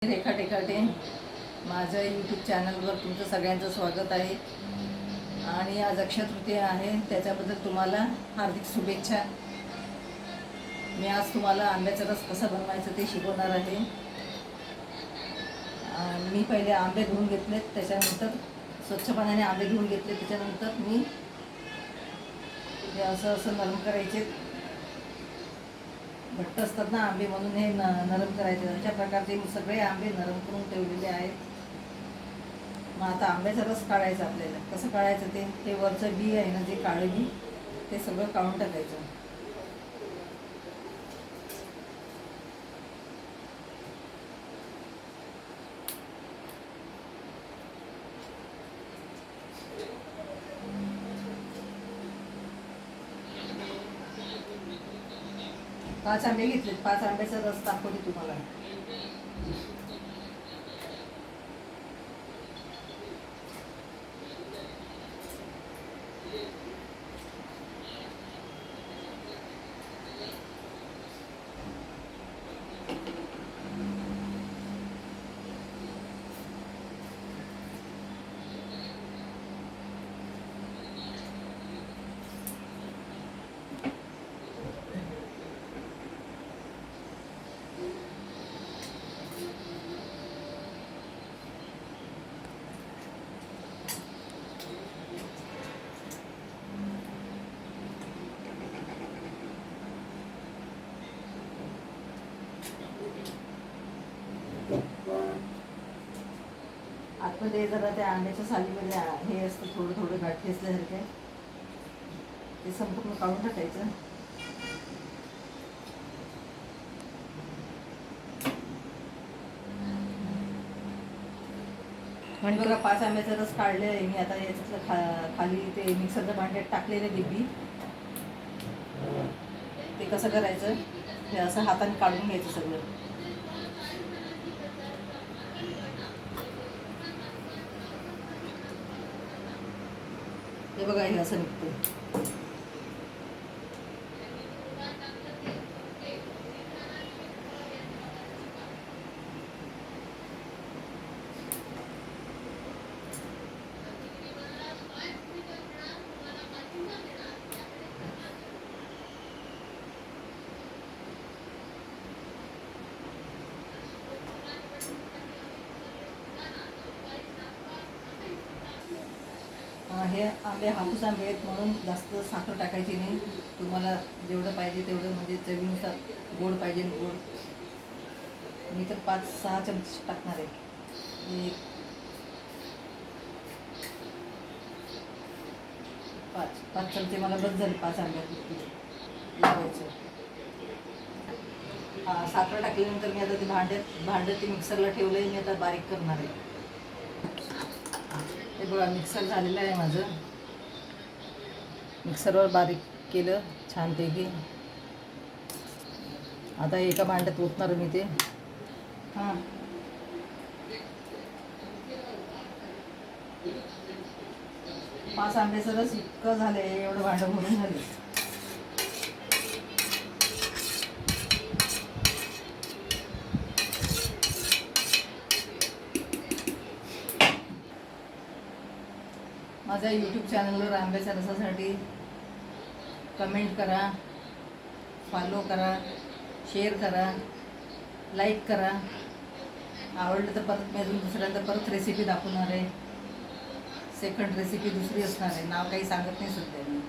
रेखा टेकाटे माझ्या यूट्यूब चॅनलवर तुमचं सगळ्यांचं स्वागत आहे. आणि आज अक्षय तृतीया आहे, त्याच्याबद्दल तुम्हाला हार्दिक शुभेच्छा. मी आज तुम्हाला आंब्याचा रस कसा बनवायचा ते शिकवणार आहे. मी पहिले आंबे धुवून घेतलेत, त्याच्यानंतर स्वच्छ पाण्याने आंबे धुवून घेतले. त्याच्यानंतर मी हे असं नरम करायचे. घट्ट असतात ना आंबे, म्हणून हे नरम करायचे. अशा प्रकारचे सगळे आंबे नरम करून ठेवलेले आहेत. मग आता आंब्याचा रस काढायचा आपल्याला. कसं काढायचं ते वरचं बी आहे ना, जे काळं बी, ते सगळं काढून टाकायचं. पाच आंबे घेतलेत. 5 आंब्याचा रस दाखवते तुम्हाला. आतमध्ये जरा त्या आंब्याच्या सालीमध्ये हे असतं, थोडं थोडं गाठी असल्यासारखे. ते संपूर्ण काढून टाकायचं. म्हणजे बघा, 5 आंब्याचा रस काढले आहे मी. आता याच्यातलं खाली ते मिक्सरच्या भांड्यात टाकलेले बी, ते कसं करायचं, हे असं हाताने काढून घ्यायचं सगळं. हे बघा, हे असं निघतं. हे आंबे हापूस आंबे आहेत, म्हणून जास्त साखर टाकायची नाही. तुम्हाला जेवढं पाहिजे तेवढं, म्हणजे चवीनुसार. गोड पाहिजे गोड. मी तर 5-6 चमचे टाकणार आहे. 5 चमचे मला बस झाले 5 आंब्यात लावायचं. साखर टाकल्यानंतर मी आता ते भांड्यात ते मिक्सरला ठेवलं आहे. मी आता बारीक करणार आहे. हे बघा, मिक्सर झालेलं आहे माझं. मिक्सरवर बारीक केलं छानपैकी. आता एका भांड्यात ओतणार मी ते. 5 आंब्याचं रस इतकं झालं आहे, एवढं भांडं भरून झालं. माझ्या यूट्यूब चॅनलवर आंब्याच्या रसासाठी कमेंट करा, फॉलो करा, शेअर करा, लाईक करा. आवडलं तर परत मी अजून दुसऱ्यांदा परत रेसिपी दाखवणार आहे. सेकंड रेसिपी दुसरी असणार आहे. नाव काही सांगत नाही सध्या मी.